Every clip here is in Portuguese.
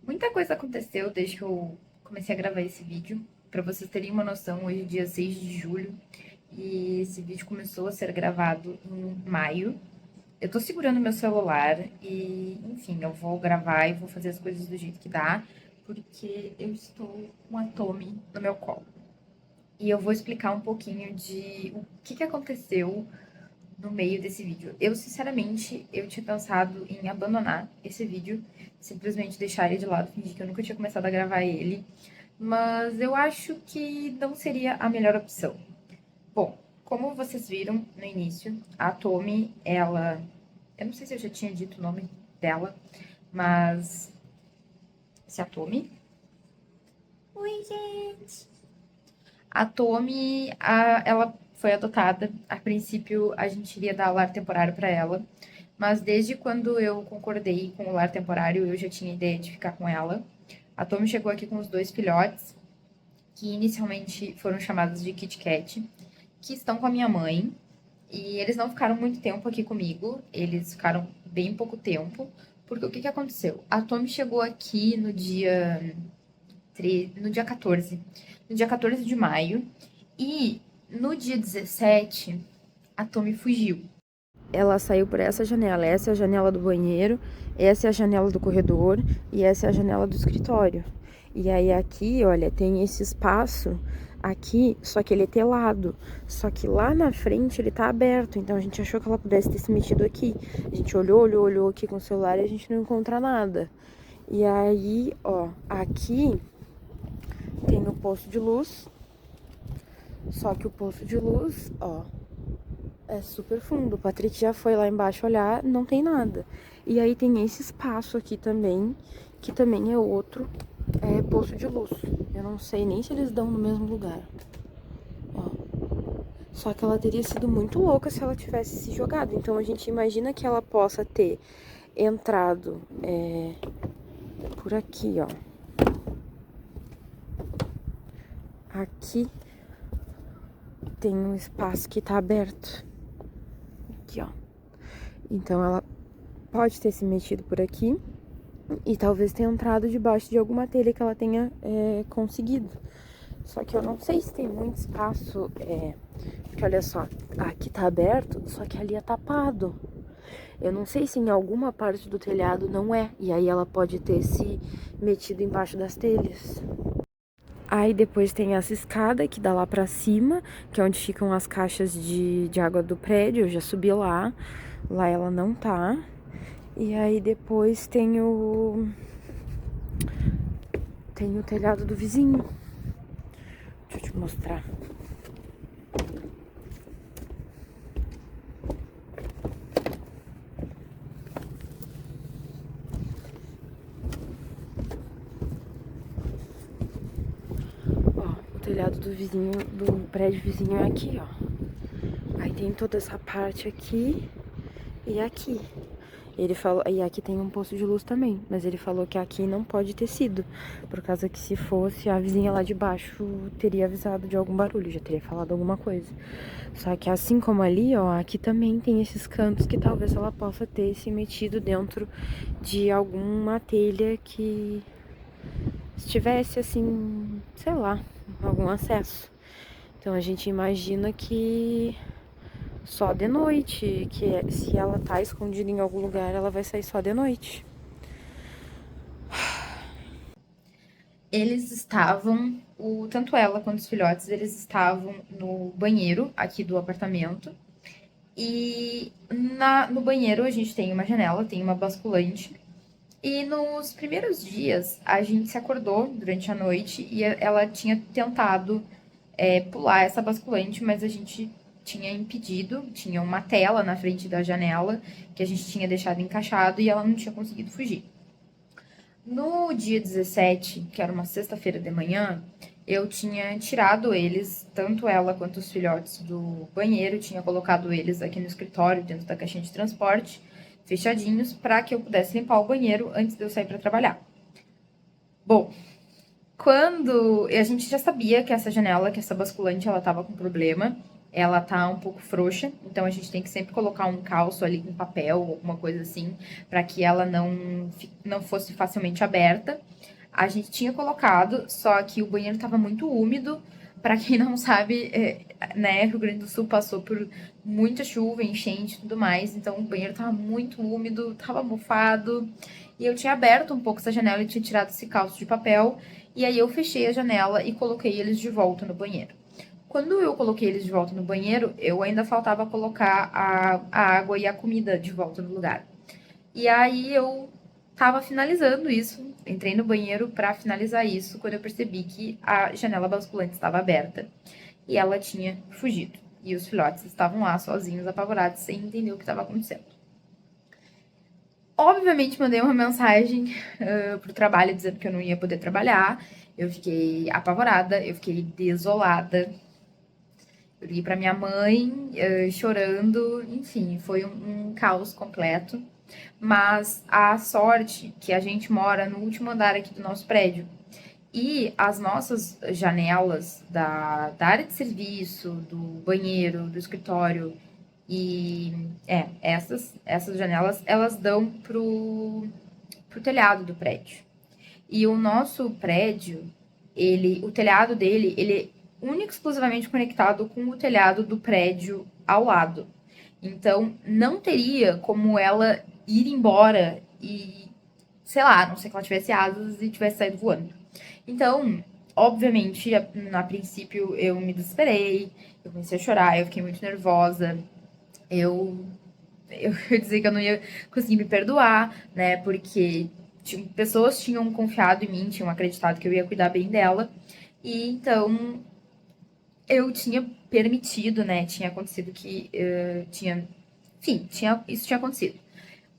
Muita coisa aconteceu desde que eu comecei a gravar esse vídeo. Pra vocês terem uma noção, hoje é dia 6 de julho e esse vídeo começou a ser gravado em maio. Eu tô segurando meu celular e, enfim, eu vou gravar e vou fazer as coisas do jeito que dá, porque eu estou com a Tommy no meu colo. E eu vou explicar um pouquinho de o que aconteceu no meio desse vídeo. Eu, sinceramente, eu tinha pensado em abandonar esse vídeo, simplesmente deixar ele de lado, fingir que eu nunca tinha começado a gravar ele, mas eu acho que não seria a melhor opção. Bom, como vocês viram no início, a Tommy, ela... Eu não sei se eu já tinha dito o nome dela, mas... Se a Tommy... Oi, gente! A Tommy, ela foi adotada. A princípio, a gente iria dar lar temporário para ela. Mas desde quando eu concordei com o lar temporário, eu já tinha ideia de ficar com ela. A Tommy chegou aqui com os dois filhotes, que inicialmente foram chamados de Kit Kat, que estão com a minha mãe. E eles não ficaram muito tempo aqui comigo, eles ficaram bem pouco tempo. Porque o que aconteceu? A Tommy chegou aqui no dia 14. No dia 14 de maio. E no dia 17, a Tommy fugiu. Ela saiu por essa janela. Essa é a janela do banheiro, essa é a janela do corredor e essa é a janela do escritório. E aí aqui, olha, tem esse espaço aqui, só que ele é telado. Só que lá na frente ele tá aberto, então a gente achou que ela pudesse ter se metido aqui. A gente olhou aqui com o celular e a gente não encontra nada. E aí, ó, aqui tem o posto de luz, só que o poço de luz, ó, é super fundo. O Patrick já foi lá embaixo olhar, não tem nada. E aí tem esse espaço aqui também, que também é outro poço de luz. Eu não sei nem se eles dão no mesmo lugar. Ó. Só que ela teria sido muito louca se ela tivesse se jogado. Então a gente imagina que ela possa ter entrado por aqui, ó. Aqui tem um espaço que tá aberto. Aqui, ó. Então ela pode ter se mexido por aqui e talvez tenha entrado debaixo de alguma telha que ela tenha conseguido. Só que eu não sei se tem muito espaço, porque olha só, aqui tá aberto, só que ali é tapado. Eu não sei se em alguma parte do telhado não é, e aí ela pode ter se metido embaixo das telhas. Aí depois tem essa escada que dá lá pra cima, que é onde ficam as caixas de água do prédio. Eu já subi lá, lá ela não tá. E aí depois tem o telhado do vizinho. Deixa eu te mostrar. Ó, o telhado do vizinho, do prédio vizinho é aqui, ó. Aí tem toda essa parte aqui e aqui. Ele falou, e aqui tem um posto de luz também, mas ele falou que aqui não pode ter sido, por causa que se fosse, a vizinha lá de baixo teria avisado de algum barulho, já teria falado alguma coisa. Só que assim como ali, ó, aqui também tem esses cantos que talvez ela possa ter se metido dentro de alguma telha que estivesse assim, sei lá, algum acesso. Então a gente imagina que só de noite, que se ela tá escondida em algum lugar, ela vai sair só de noite. Eles estavam, tanto ela quanto os filhotes, eles estavam no banheiro aqui do apartamento. E no banheiro a gente tem uma janela, tem uma basculante. E nos primeiros dias a gente se acordou durante a noite e ela tinha tentado pular essa basculante, mas a gente tinha impedido, tinha uma tela na frente da janela que a gente tinha deixado encaixado e ela não tinha conseguido fugir. No dia 17, que era uma sexta-feira de manhã, eu tinha tirado eles, tanto ela quanto os filhotes, do banheiro, tinha colocado eles aqui no escritório, dentro da caixinha de transporte, fechadinhos, para que eu pudesse limpar o banheiro antes de eu sair para trabalhar. Bom, quando a gente já sabia que essa janela, que essa basculante, ela tava com problema, ela tá um pouco frouxa, então a gente tem que sempre colocar um calço ali com papel, alguma coisa assim, para que ela não fosse facilmente aberta. A gente tinha colocado, só que o banheiro estava muito úmido. Para quem não sabe, né, Rio Grande do Sul passou por muita chuva, enchente e tudo mais, então o banheiro estava muito úmido, estava mofado. E eu tinha aberto um pouco essa janela e tinha tirado esse calço de papel. E aí eu fechei a janela e coloquei eles de volta no banheiro. Quando eu coloquei eles de volta no banheiro, eu ainda faltava colocar a água e a comida de volta no lugar. E aí eu tava finalizando isso, entrei no banheiro para finalizar isso, quando eu percebi que a janela basculante estava aberta e ela tinha fugido. E os filhotes estavam lá sozinhos, apavorados, sem entender o que estava acontecendo. Obviamente, mandei uma mensagem pro trabalho dizendo que eu não ia poder trabalhar. Eu fiquei apavorada, eu fiquei desolada. Eu liguei pra minha mãe, chorando, enfim, foi um caos completo. Mas a sorte que a gente mora no último andar aqui do nosso prédio. E as nossas janelas da área de serviço, do banheiro, do escritório e essas janelas, elas dão pro telhado do prédio. E o nosso prédio, o telhado dele, ele é único e exclusivamente conectado com o telhado do prédio ao lado. Então, não teria como ela ir embora e, sei lá, a não sei que ela tivesse asas e tivesse saído voando. Então, obviamente, a princípio eu me desesperei, eu comecei a chorar, eu fiquei muito nervosa, eu, eu ia dizer que eu não ia conseguir me perdoar, né? Porque pessoas tinham confiado em mim, tinham acreditado que eu ia cuidar bem dela, e então eu tinha permitido, né? Tinha acontecido que enfim, isso tinha acontecido.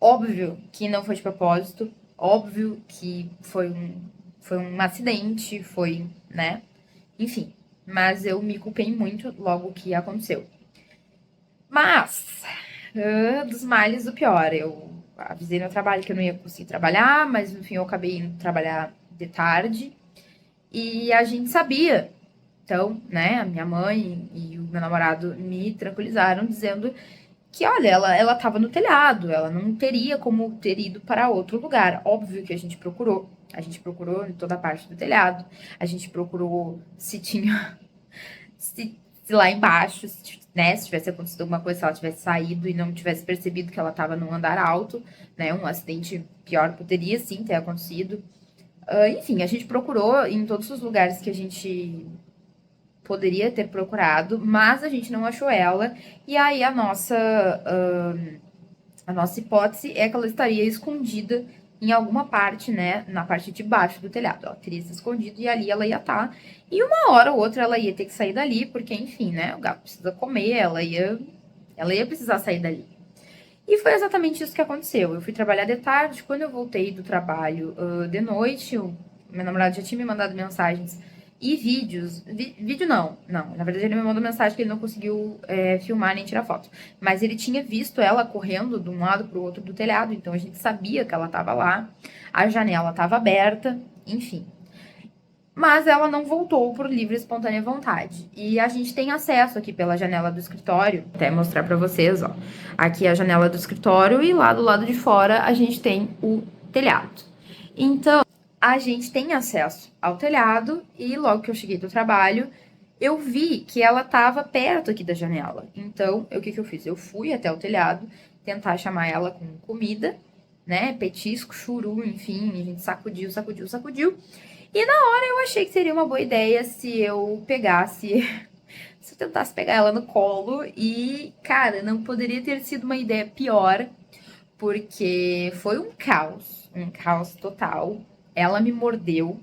Óbvio que não foi de propósito, óbvio que foi um acidente, foi, né? Enfim, mas eu me culpei muito logo que aconteceu. Mas, dos males o pior, eu avisei no trabalho que eu não ia conseguir trabalhar, mas no fim eu acabei indo trabalhar de tarde e a gente sabia. Então, né, a minha mãe e o meu namorado me tranquilizaram dizendo que, olha, ela tava no telhado, ela não teria como ter ido para outro lugar. Óbvio que a gente procurou. A gente procurou em toda a parte do telhado. A gente procurou se tinha. Se lá embaixo, né, se tivesse acontecido alguma coisa, se ela tivesse saído e não tivesse percebido que ela estava num andar alto, né? Um acidente pior poderia sim ter acontecido. Enfim, a gente procurou em todos os lugares que a gente poderia ter procurado, mas a gente não achou ela. E aí a nossa hipótese é que ela estaria escondida em alguma parte, né, na parte de baixo do telhado. Ela teria se escondido e ali ela ia estar. E uma hora ou outra ela ia ter que sair dali, porque, enfim, né, o gato precisa comer, ela ia precisar sair dali. E foi exatamente isso que aconteceu. Eu fui trabalhar de tarde, quando eu voltei do trabalho de noite, meu namorado já tinha me mandado mensagens e vídeos. Vídeo não. Na verdade, ele me mandou mensagem que ele não conseguiu filmar nem tirar foto. Mas ele tinha visto ela correndo de um lado para o outro do telhado, então a gente sabia que ela estava lá. A janela estava aberta, enfim. Mas ela não voltou por livre e espontânea vontade. E a gente tem acesso aqui pela janela do escritório, até mostrar para vocês, ó. Aqui é a janela do escritório e lá do lado de fora a gente tem o telhado. Então, a gente tem acesso ao telhado e logo que eu cheguei do trabalho, eu vi que ela estava perto aqui da janela. Então, o que que eu fiz? Eu fui até o telhado tentar chamar ela com comida, né? Petisco, churu, enfim, a gente sacudiu. E na hora eu achei que seria uma boa ideia se eu pegasse, se eu tentasse pegar ela no colo e, cara, não poderia ter sido uma ideia pior, porque foi um caos total. Ela me mordeu,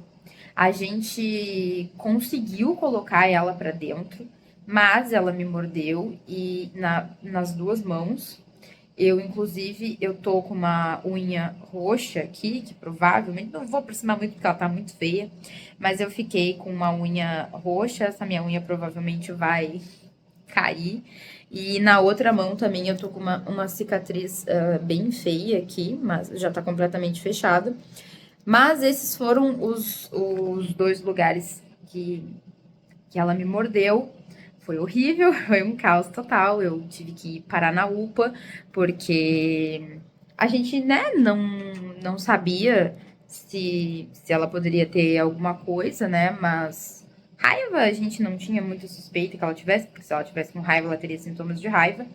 a gente conseguiu colocar ela pra dentro, mas ela me mordeu e nas duas mãos. Eu, inclusive, eu tô com uma unha roxa aqui, que provavelmente, não vou aproximar muito porque ela tá muito feia, mas eu fiquei com uma unha roxa, essa minha unha provavelmente vai cair. E na outra mão também eu tô com uma cicatriz bem feia aqui, mas já tá completamente fechada. Mas esses foram os dois lugares que ela me mordeu. foi horrível, foi um caos total. Eu tive que parar na UPA, porque a gente, né, não sabia se ela poderia ter alguma coisa, né, mas raiva a gente não tinha muita suspeita que ela tivesse, porque se ela tivesse com raiva, ela teria sintomas de raiva.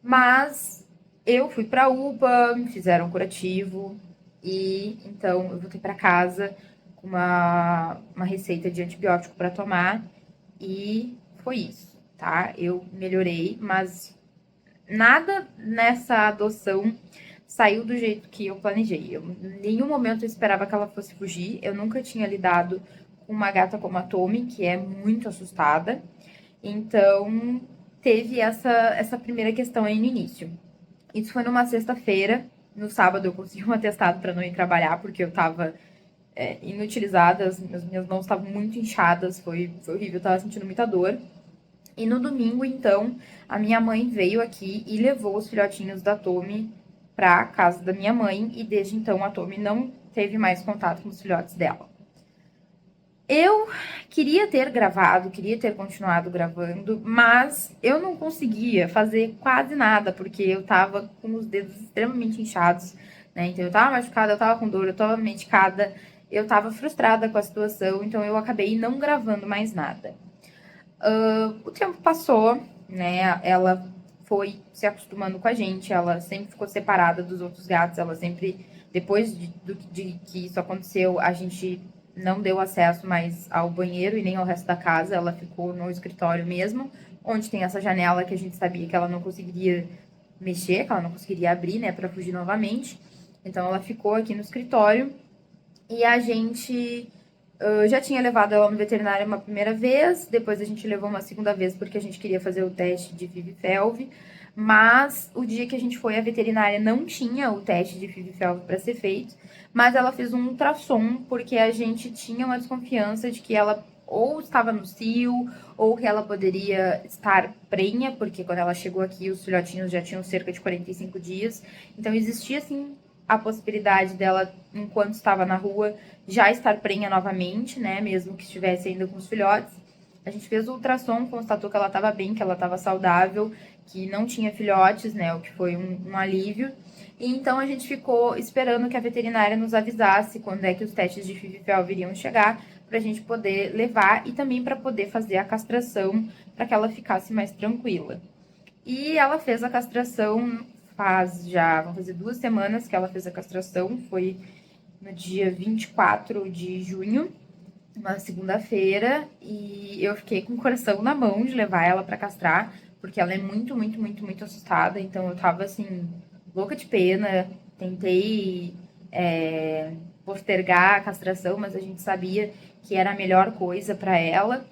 Mas eu fui pra UPA, me fizeram um curativo, e então eu voltei pra casa com uma receita de antibiótico para tomar, e foi isso, tá? Eu melhorei, mas nada nessa adoção saiu do jeito que eu planejei. Em nenhum momento eu esperava que ela fosse fugir. Eu nunca tinha lidado com uma gata como a Tommy, que é muito assustada. Então, teve essa primeira questão aí no início. Isso foi numa sexta-feira. No sábado eu consegui um atestado para não ir trabalhar, porque eu tava inutilizada, as minhas mãos estavam muito inchadas, foi horrível, eu tava sentindo muita dor. E no domingo, então, a minha mãe veio aqui e levou os filhotinhos da Tommy pra casa da minha mãe, e desde então a Tommy não teve mais contato com os filhotes dela. Eu queria ter gravado, queria ter continuado gravando, mas eu não conseguia fazer quase nada, porque eu tava com os dedos extremamente inchados, né? Então eu tava machucada, eu tava com dor, eu tava medicada, eu tava frustrada com a situação, então eu acabei não gravando mais nada. O tempo passou, né? Ela foi se acostumando com a gente, ela sempre ficou separada dos outros gatos, ela sempre, depois de que isso aconteceu, a gente não deu acesso mais ao banheiro e nem ao resto da casa, ela ficou no escritório mesmo, onde tem essa janela que a gente sabia que ela não conseguiria mexer, que ela não conseguiria abrir, né, para fugir novamente. Então ela ficou aqui no escritório e a gente já tinha levado ela no veterinário uma primeira vez, depois a gente levou uma segunda vez porque a gente queria fazer o teste de FIV-FeLV, mas o dia que a gente foi à veterinária não tinha o teste de FIV-FeLV para ser feito, mas ela fez um ultrassom porque a gente tinha uma desconfiança de que ela ou estava no cio, ou que ela poderia estar prenha, porque quando ela chegou aqui os filhotinhos já tinham cerca de 45 dias, então existia assim a possibilidade dela, enquanto estava na rua, já estar prenha novamente, né? Mesmo que estivesse ainda com os filhotes. A gente fez o ultrassom, constatou que ela estava bem, que ela estava saudável, que não tinha filhotes, né? O que foi um alívio. E então a gente ficou esperando que a veterinária nos avisasse quando é que os testes de FIV-FeLV viriam chegar, para a gente poder levar e também para poder fazer a castração, para que ela ficasse mais tranquila. E ela fez a castração vão fazer 2 semanas que ela fez a castração, foi no dia 24 de junho, uma segunda-feira, e eu fiquei com o coração na mão de levar ela para castrar, porque ela é muito, muito, muito, muito assustada, então eu tava assim, louca de pena, tentei postergar a castração, mas a gente sabia que era a melhor coisa para ela.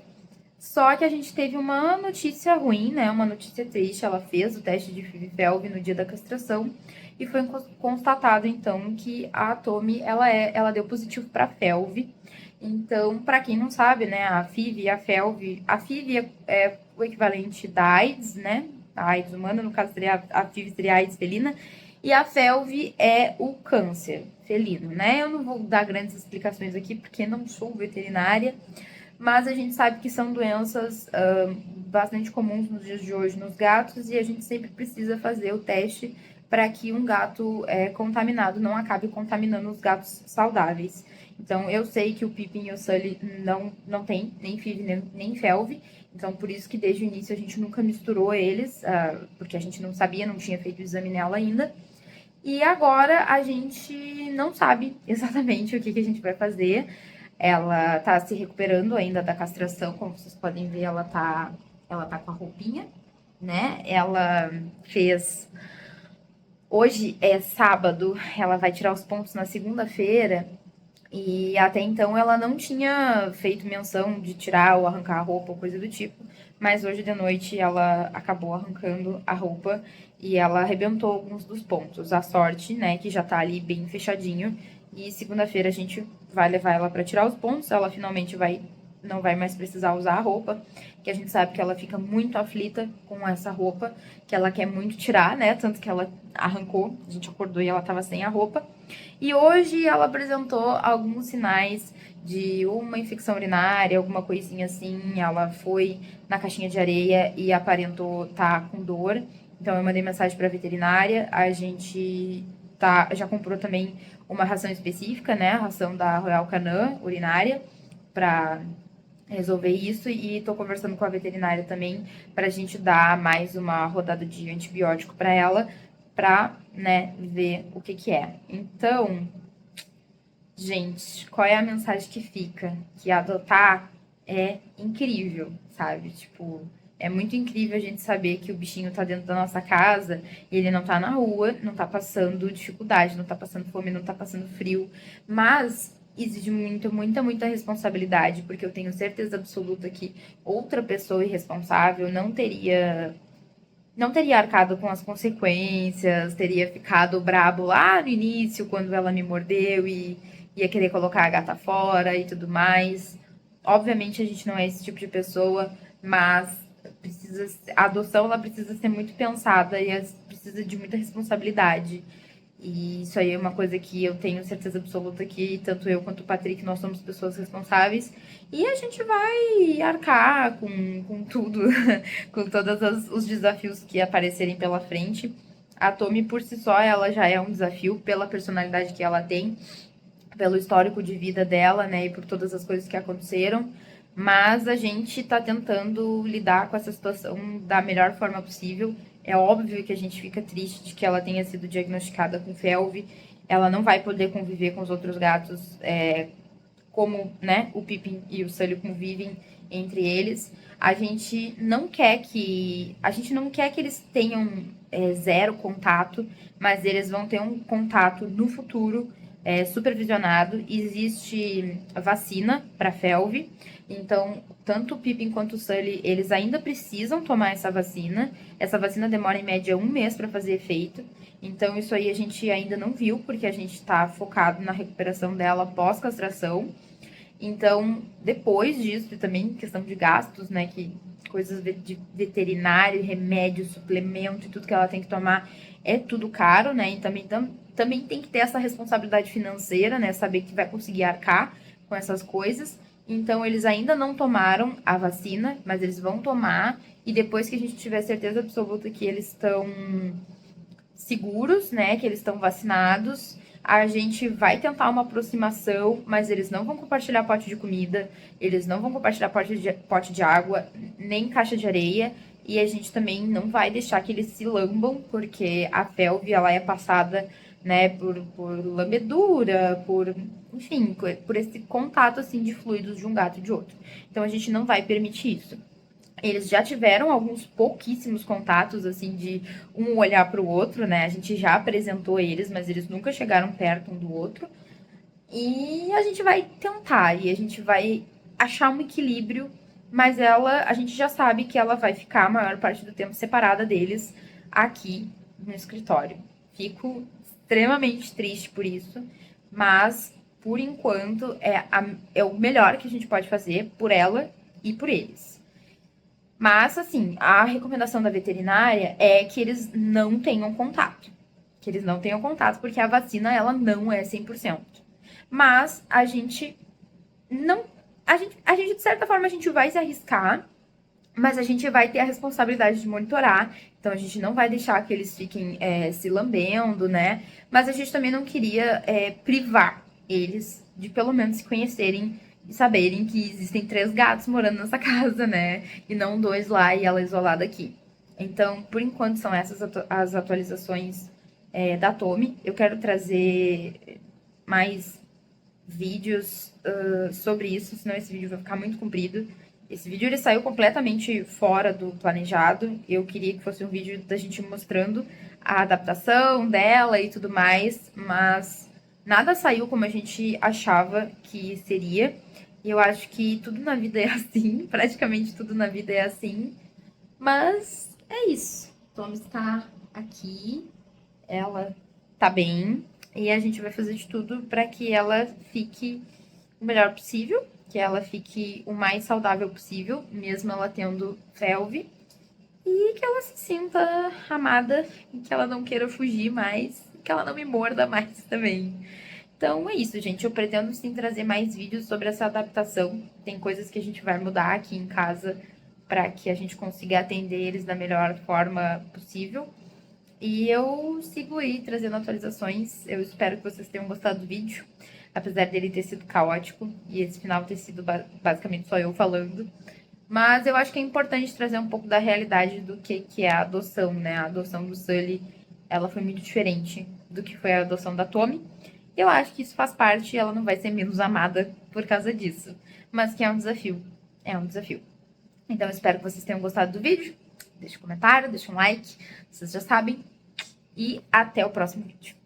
Só que a gente teve uma notícia ruim, né? Uma notícia triste. Ela fez o teste de FIV-FeLV no dia da castração e foi constatado então que a Tommy ela deu positivo para FeLV. Então, para quem não sabe, né, a FIV e a FeLV, a FIV é o equivalente da AIDS, né? A AIDS humana, no caso seria a FIV seria a AIDS felina, e a FeLV é o câncer felino, né? Eu não vou dar grandes explicações aqui porque não sou veterinária, mas a gente sabe que são doenças bastante comuns nos dias de hoje nos gatos, e a gente sempre precisa fazer o teste para que um gato contaminado não acabe contaminando os gatos saudáveis. Então, eu sei que o Pippin e o Sully não tem nem FIV nem FeLV, então por isso que desde o início a gente nunca misturou eles, porque a gente não sabia, não tinha feito o exame nela ainda. E agora a gente não sabe exatamente o que a gente vai fazer. Ela tá se recuperando ainda da castração, como vocês podem ver, ela tá com a roupinha, né? Ela fez. Hoje é sábado, ela vai tirar os pontos na segunda-feira, e até então ela não tinha feito menção de tirar ou arrancar a roupa ou coisa do tipo, mas hoje de noite ela acabou arrancando a roupa e ela arrebentou alguns dos pontos. A sorte, né, que já tá ali bem fechadinho, e segunda-feira a gente vai levar ela para tirar os pontos, ela finalmente vai não vai mais precisar usar a roupa, que a gente sabe que ela fica muito aflita com essa roupa, que ela quer muito tirar, né? Tanto que ela arrancou, a gente acordou e ela tava sem a roupa. E hoje ela apresentou alguns sinais de uma infecção urinária, alguma coisinha assim. Ela foi na caixinha de areia e aparentou estar com dor. Então eu mandei mensagem para a veterinária. A gente já comprou também uma ração específica, né? A ração da Royal Canin urinária para resolver isso e tô conversando com a veterinária também para a gente dar mais uma rodada de antibiótico para ela, para, né, ver o que que é. Então, gente, qual é a mensagem que fica? Que adotar é incrível, sabe? Tipo, é muito incrível a gente saber que o bichinho tá dentro da nossa casa e ele não tá na rua, não tá passando dificuldade, não tá passando fome, não tá passando frio, mas exige muita, muita, muita responsabilidade, porque eu tenho certeza absoluta que outra pessoa irresponsável não teria arcado com as consequências, teria ficado brabo lá no início, quando ela me mordeu e ia querer colocar a gata fora e tudo mais. Obviamente a gente não é esse tipo de pessoa, mas a adoção ela precisa ser muito pensada e precisa de muita responsabilidade. E isso aí é uma coisa que eu tenho certeza absoluta que tanto eu quanto o Patrick, nós somos pessoas responsáveis. E a gente vai arcar com tudo, com todos os desafios que aparecerem pela frente. A Tommy, por si só, ela já é um desafio pela personalidade que ela tem, pelo histórico de vida dela, né, e por todas as coisas que aconteceram. Mas a gente tá tentando lidar com essa situação da melhor forma possível. É óbvio que a gente fica triste de que ela tenha sido diagnosticada com FeLV. Ela não vai poder conviver com os outros gatos, como, né, o Pippin e o Sully convivem entre eles. A gente não quer que eles tenham zero contato, mas eles vão ter um contato no futuro supervisionado. Existe vacina para FeLV, então tanto o Pippin quanto o Sully, eles ainda precisam tomar essa vacina. Essa vacina demora em média 1 mês para fazer efeito. Então isso aí a gente ainda não viu, porque a gente está focado na recuperação dela pós-castração. Então, depois disso, e também questão de gastos, né, que coisas de veterinário, remédio, suplemento e tudo que ela tem que tomar é tudo caro, né? E também tem que ter essa responsabilidade financeira, né? Saber que vai conseguir arcar com essas coisas. Então, eles ainda não tomaram a vacina, mas eles vão tomar. E depois que a gente tiver certeza absoluta que eles estão seguros, né? Que eles estão vacinados, a gente vai tentar uma aproximação, mas eles não vão compartilhar pote de comida, eles não vão compartilhar pote de água, nem caixa de areia. E a gente também não vai deixar que eles se lambam, porque a FeLV, ela é passada, né, por lambedura, enfim, por esse contato, assim, de fluidos de um gato e de outro. Então, a gente não vai permitir isso. Eles já tiveram alguns pouquíssimos contatos, assim, de um olhar para o outro, né? A gente já apresentou eles, mas eles nunca chegaram perto um do outro. E a gente vai tentar, e a gente vai achar um equilíbrio, mas a gente já sabe que ela vai ficar a maior parte do tempo separada deles aqui no escritório. Fico extremamente triste por isso, mas por enquanto é o melhor que a gente pode fazer por ela e por eles. Mas, assim, a recomendação da veterinária é que eles não tenham contato. Que eles não tenham contato, porque a vacina, ela não é 100%. Mas a gente não. A gente, de certa forma, a gente vai se arriscar, mas a gente vai ter a responsabilidade de monitorar. Então, a gente não vai deixar que eles fiquem se lambendo, né? Mas a gente também não queria privar eles de pelo menos se conhecerem e saberem que existem 3 gatos morando nessa casa, né? E não 2 lá e ela isolada aqui. Então, por enquanto, são essas as atualizações da Tommy. Eu quero trazer mais vídeos sobre isso, senão esse vídeo vai ficar muito comprido. Esse vídeo ele saiu completamente fora do planejado. Eu queria que fosse um vídeo da gente mostrando a adaptação dela e tudo mais, mas nada saiu como a gente achava que seria. E eu acho que tudo na vida é assim, praticamente tudo na vida é assim. Mas é isso. Tom está aqui, ela tá bem, e a gente vai fazer de tudo para que ela fique o melhor possível. que ela fique o mais saudável possível, mesmo ela tendo FeLV, e que ela se sinta amada, e que ela não queira fugir mais, e que ela não me morda mais também. Então é isso, gente. Eu pretendo sim trazer mais vídeos sobre essa adaptação. Tem coisas que a gente vai mudar aqui em casa para que a gente consiga atender eles da melhor forma possível. E eu sigo aí trazendo atualizações. Eu espero que vocês tenham gostado do vídeo, apesar dele ter sido caótico e esse final ter sido basicamente só eu falando. Mas eu acho que é importante trazer um pouco da realidade do que é a adoção, né? A adoção do Sully, ela foi muito diferente do que foi a adoção da Tommy. Eu acho que isso faz parte e ela não vai ser menos amada por causa disso. Mas que é um desafio. É um desafio. Então, eu espero que vocês tenham gostado do vídeo. Deixa um comentário, deixa um like, vocês já sabem. E até o próximo vídeo.